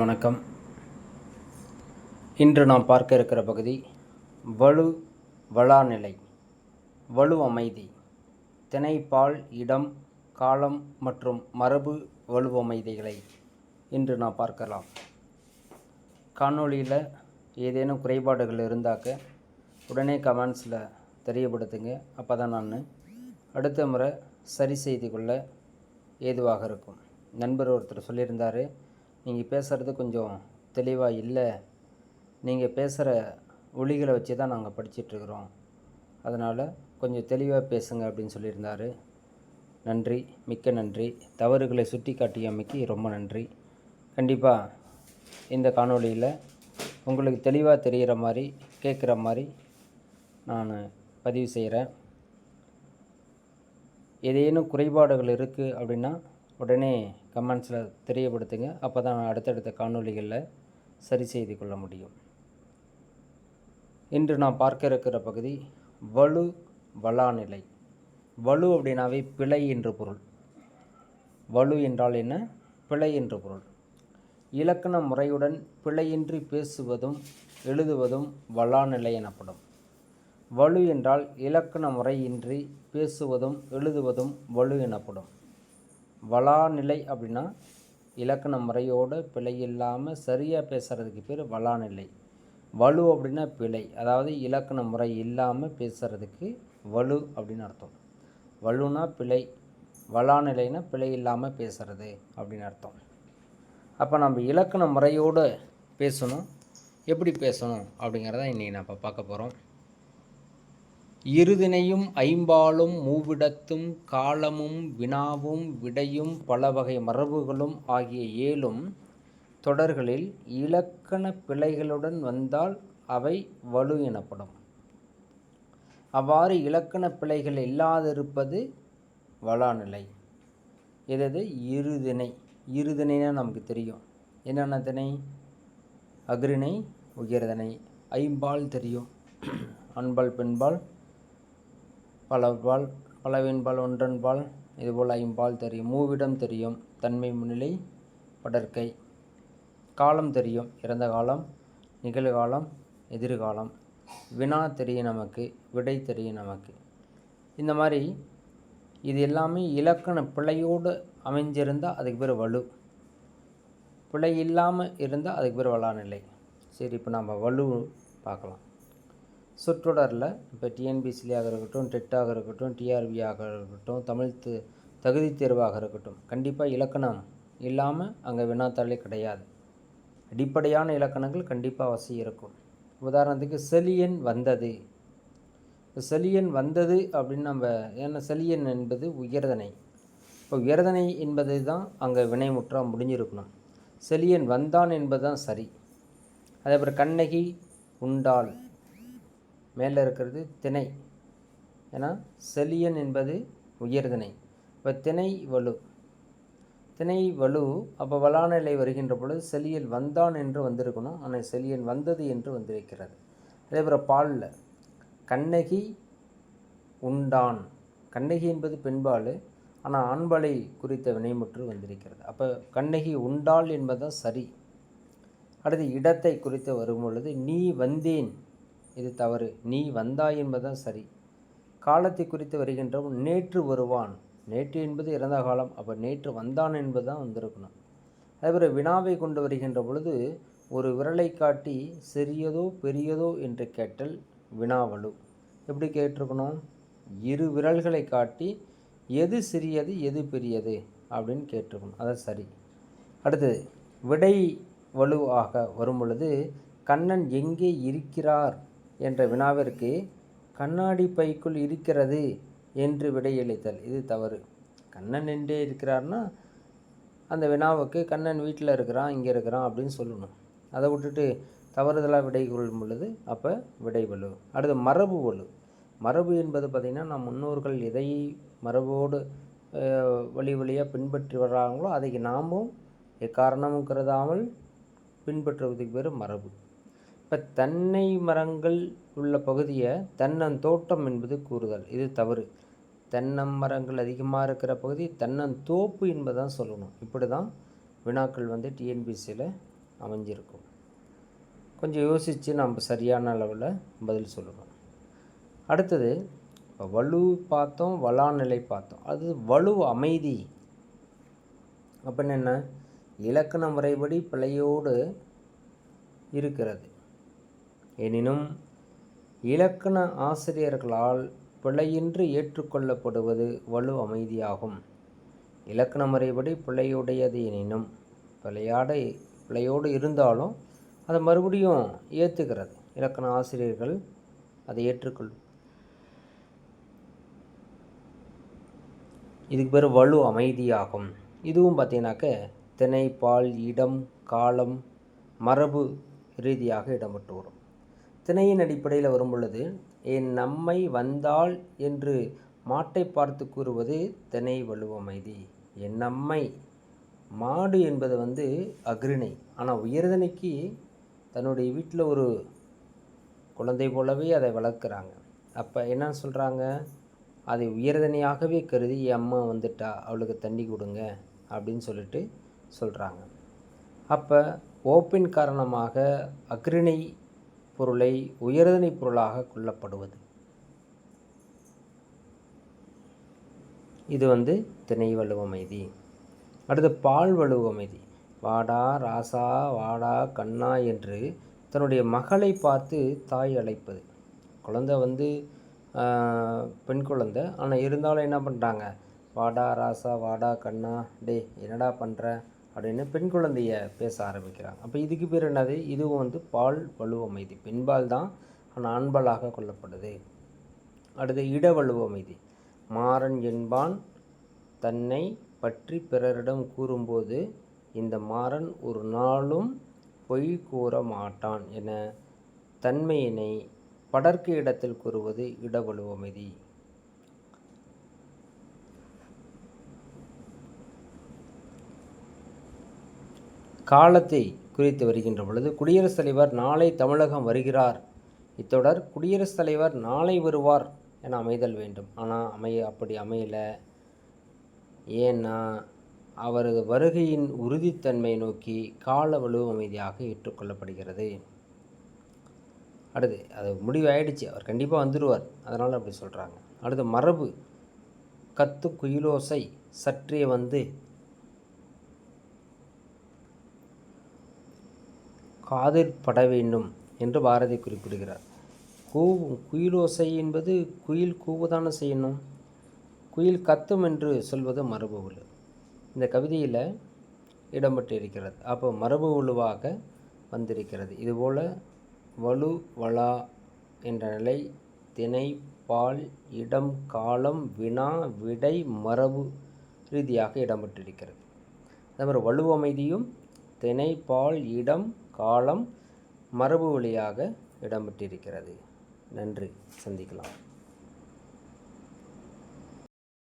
வணக்கம். இன்று நாம் பார்க்க இருக்கிற பகுதி வலு வளாநிலை, வலு அமைதி, திணை, பால், இடம், காலம் மற்றும் மரபு வலுவமைதிகளை இன்று நாம் பார்க்கலாம். காணொளியில் ஏதேனும் குறைபாடுகள் இருந்தாக்க உடனே கமெண்ட்ஸில் தெரியப்படுத்துங்க. அப்போ தான் நான் அடுத்த முறை சரி செய்து கொள்ள ஏதுவாக இருக்கும். நண்பர் ஒருத்தர் சொல்லியிருந்தார், நீங்கள் பேசுகிறது கொஞ்சம் தெளிவாக இல்லை, நீங்கள் பேசுகிற ஒலிகளை வச்சு தான் நாங்கள் படிச்சிட்ருக்குறோம், அதனால் கொஞ்சம் தெளிவாக பேசுங்க அப்படின்னு சொல்லியிருந்தார். நன்றி, மிக்க நன்றி. தவறுகளை சுட்டி காட்டியமைக்கு ரொம்ப நன்றி. கண்டிப்பாக இந்த காணொளியில் உங்களுக்கு தெளிவாக தெரிகிற மாதிரி, கேட்குற மாதிரி நான் பதிவு செய்கிறேன். ஏதேனும் குறைபாடுகள் இருக்குது அப்படின்னா உடனே கமெண்ட்ஸில் தெரியப்படுத்துங்க. அப்போ தான் நான் அடுத்தடுத்த காணொளிகளில் சரி செய்து கொள்ள முடியும். இன்று நான் பார்க்க இருக்கிற பகுதி வலு வளாநிலை. வலு அப்படின்னாவே பிழை என்று பொருள். வலு என்றால் என்ன? பிழை என்று பொருள். இலக்கண முறையுடன் பிழையின்றி பேசுவதும் எழுதுவதும் வளாநிலை எனப்படும். வலு என்றால் இலக்கண முறையின்றி பேசுவதும் எழுதுவதும் வலு எனப்படும். வளாநிலை அப்படின்னா இலக்கண முறையோடு பிழை இல்லாமல் சரியாக பேசுகிறதுக்கு பேர் வளாநிலை. வலு அப்படின்னா பிழை, அதாவது இலக்கண முறை இல்லாமல் பேசுகிறதுக்கு வலு அப்படின்னு அர்த்தம். வலுனா பிழை, வளாநிலைனா பிழை இல்லாமல் பேசுகிறது அப்படின்னு அர்த்தம். அப்போ நம்ம இலக்கண முறையோடு பேசணும். எப்படி பேசணும் அப்படிங்கிறத இன்றைக்கி நம்ம பார்க்க போகிறோம். இருதினையும் ஐம்பாலும் மூவிடத்தும் காலமும் வினாவும் விடையும் பல வகை மரபுகளும் ஆகிய 7 தொடர்களில் இலக்கண பிழைகளுடன் வந்தால் அவை வலு எனப்படும். அவ்வாறு இலக்கண பிழைகள் இல்லாதிருப்பது வளாநிலை. இது இருதிணை. இருதிணைனா நமக்கு தெரியும் என்னென்ன திணை. அஃறிணை, உயர்திணை. ஐம்பால் தெரியும், ஆண்பால், பெண்பால், பலபால், பலவின்பால், ஒன்றன்பால், இதுபோல் ஐம்பால் தெரியும். மூவிடம் தெரியும், தன்மை, முன்னிலை, படர்க்கை. காலம் தெரியும், இறந்த காலம், நிகழ்காலம், எதிர்காலம். வினா தெரியும் நமக்கு, விடை தெரியும் நமக்கு. இந்த மாதிரி இது எல்லாமே இலக்கண பிழையோடு அமைஞ்சிருந்தால் அதுக்கு பேர் வலு. பிழை இல்லாமல் இருந்தால் அதுக்கு பேர் வளாநிலை. சரி, இப்போ நம்ம வலு பார்க்கலாம். சொற்றொடரில் இப்போ டிஎன்பிசிலியாக இருக்கட்டும், டெட்டாக இருக்கட்டும், டிஆர்பியாக இருக்கட்டும், தமிழ் தகுதி தேர்வாக இருக்கட்டும், கண்டிப்பாக இலக்கணம் இல்லாமல் அங்கே வினாத்தாளே கிடையாது. அடிப்படையான இலக்கணங்கள் கண்டிப்பாக அவசியம் இருக்கும். உதாரணத்துக்கு செலியன் வந்தது. செலியன் வந்தது அப்படின்னு நம்ம, ஏன்னா செலியன் என்பது உயர்தனை. இப்போ உயர்தனை என்பது தான் அங்கே வினைமுற்றா முடிஞ்சிருக்கணும். செலியன் வந்தான் என்பது தான் சரி. அதே போல் கண்ணகி உண்டாள், மேலே இருக்கிறது திணை. ஏன்னா செலியன் என்பது உயர்திணை. இப்போ திணை வலு, திணை வலு. அப்போ வளாநிலை வருகின்ற பொழுது செலியன் வந்தான் என்று வந்திருக்கணும், ஆனால் செலியன் வந்தது என்று வந்திருக்கிறது. அதே போல் பாலில் கண்ணகி உண்டான். கண்ணகி என்பது பெண்பால், ஆனால் ஆண்பாலை குறித்த வினைமுற்று வந்திருக்கிறது. அப்போ கண்ணகி உண்டாள் என்பதுதான் சரி. அடுத்து இடத்தை குறித்து வரும் பொழுது நீ வந்தேன், இது தவறு. நீ வந்தாய் என்பதுதான் சரி. காலத்தை குறித்து வருகின்ற நேற்று வருவான். நேற்று என்பது இறந்த காலம், அப்போ நேற்று வந்தான் என்பது தான் வந்திருக்கணும். அதேபோல் வினாவை கொண்டு வருகின்ற பொழுது ஒரு விரலை காட்டி சிறியதோ பெரியதோ என்று கேட்டல் வினாவலு. எப்படி கேட்டிருக்கணும்? இரு விரல்களை காட்டி எது சிறியது எது பெரியது அப்படின்னு கேட்டிருக்கணும். அதான் சரி. அடுத்தது விடை வலு ஆக வரும் பொழுது கண்ணன் எங்கே இருக்கிறார் என்ற வினாவிற்கு கண்ணாடி பைக்குள் இருக்கிறது என்று விடையளித்தல், இது தவறு. கண்ணன் எங்கே இருக்கிறார்னா அந்த வினாவுக்கு கண்ணன் வீட்டில் இருக்கிறான், இங்கே இருக்கிறான் அப்படின்னு சொல்லணும். அதை விட்டுட்டு தவறுதலாக விடை கொள்ளும் பொழுது அப்போ விடை வலு. அடுத்து மரபு வலு. மரபு என்பது பார்த்திங்கன்னா நம் முன்னோர்கள் எதை மரபோடு வழி வழியாக பின்பற்றி வர்றாங்களோ அதை நாமும் எக்காரணமும் கருதாமல் பின்பற்றுவதுக்கு பேர் மரபு. இப்போ தென்னை மரங்கள் உள்ள பகுதியை தென்னந்தோட்டம் என்பது கூறுதல், இது தவறு. தென்னமரங்கள் அதிகமாக இருக்கிற பகுதி தென்னந்தோப்பு என்பதான் சொல்லணும். இப்படி தான் வினாக்கள் டிஎன்பிசியில் அமைஞ்சிருக்கும். கொஞ்சம் யோசித்து நம்ம சரியான அளவில் பதில் சொல்லணும். அடுத்தது வலு பார்த்தோம், வளாநிலை பார்த்தோம். அது வலு அமைதி அப்படின்னு என்ன? இலக்கண முறைப்படி பிழையோடு இருக்கிறது. எனினும் இலக்கண ஆசிரியர்களால் பிழையின்றி ஏற்றுக்கொள்ளப்படுவது வலு அமைதியாகும். இலக்கண முறைப்படி பிழையுடையது எனினும் பிழையோடு இருந்தாலும் அதை மறுபடியும் ஏற்றுக்கிறது. இலக்கண ஆசிரியர்கள் அதை ஏற்றுக்கொள்ளும். இதுக்கு பேர் வலு அமைதியாகும். இதுவும் பார்த்தீங்கன்னாக்க திணை, பால், இடம், காலம், மரபு ரீதியாக இடம்பெற்று வரும். திணையின் அடிப்படையில் வரும் பொழுது என் நம்மை வந்தாள் என்று மாட்டை பார்த்து கூறுவது திணை வலு அமைதி. என் நம்மை மாடு என்பது அக்ரிணை. ஆனால் உயர்தனைக்கு தன்னுடைய வீட்டில் ஒரு குழந்தை போலவே அதை வளர்க்குறாங்க. அப்போ என்ன சொல்கிறாங்க? அதை உயர்தனையாகவே கருதி என் அம்மா வந்துட்டா, அவளுக்கு தண்ணி கொடுங்க அப்படின்னு சொல்லிட்டு சொல்கிறாங்க. அப்போ ஓப்பின் காரணமாக அக்ரிணை பொருளை உயர்தனை பொருளாக கொள்ளப்படுவது இது திணை வலுவமைதி. அடுத்து பால் வலுவமைதி. வாடா ராசா, வாடா கண்ணா என்று தன்னுடைய மகளை பார்த்து தாய் அழைப்பது. குழந்தை பெண் குழந்தை, ஆனால் இருந்தாலும் என்ன பண்ணுறாங்க? வாடா ராசா, வாடா கண்ணா, டே என்னடா பண்ணுற அப்படின்னு பெண் குழந்தைய பேச ஆரம்பிக்கிறாங்க. அப்போ இதுக்கு பேர் என்னது? இதுவும் பால் வலுவமைதி. பெண்பால் தான், ஆனால் ஆண்பாலாக கொள்ளப்படுது. அடுத்து இட வலுவமைதி. மாறன் என்பான் தன்னை பற்றி பிறரிடம் கூறும்போது இந்த மாறன் ஒரு நாளும் பொய் கூற மாட்டான் என தன்மையினை படர்க்கு இடத்தில் கூறுவது இட வலுவமைதி. காலத்தை குறித்து வருகின்ற பொழுது குடியரசுத் தலைவர் நாளை தமிழகம் வருகிறார். இத்தொடர் குடியரசுத் தலைவர் நாளை வருவார் என அமைதல் வேண்டும். ஆனால் அப்படி அமையலை. ஏன்னா அவரது வருகையின் உறுதித்தன்மை நோக்கி கால வலுவமைதியாக ஏற்றுக்கொள்ளப்படுகிறது. அடுத்து அது முடிவாயிடுச்சு, அவர் கண்டிப்பாக வந்துடுவார், அதனால் அப்படி சொல்கிறாங்க. அடுத்து மரபு. கத்து குயிலோசை சற்றே காதில் பட வேண்டும் என்று பாரதி குறிப்பிடுகிறார். குயிலோசை என்பது குயில் கூவுதானே செய்யணும். குயில் கத்தும் என்று சொல்வது மரபு வலு. இந்த கவிதையில் இடம்பெற்று இருக்கிறது. அப்போ மரபு வலுவாக வந்திருக்கிறது. இதுபோல் வலு வளா என்ற நிலை திணை, பால், இடம், காலம், வினா, விடை, மரபு ரீதியாக இடம்பெற்றிருக்கிறது. அதே மாதிரி வலுவமைதியும் திணை, பால், இடம், காலம், மரபு வழியாக இடம்பெற்றிருக்கிறது. நன்றி. சந்திக்கலாம்.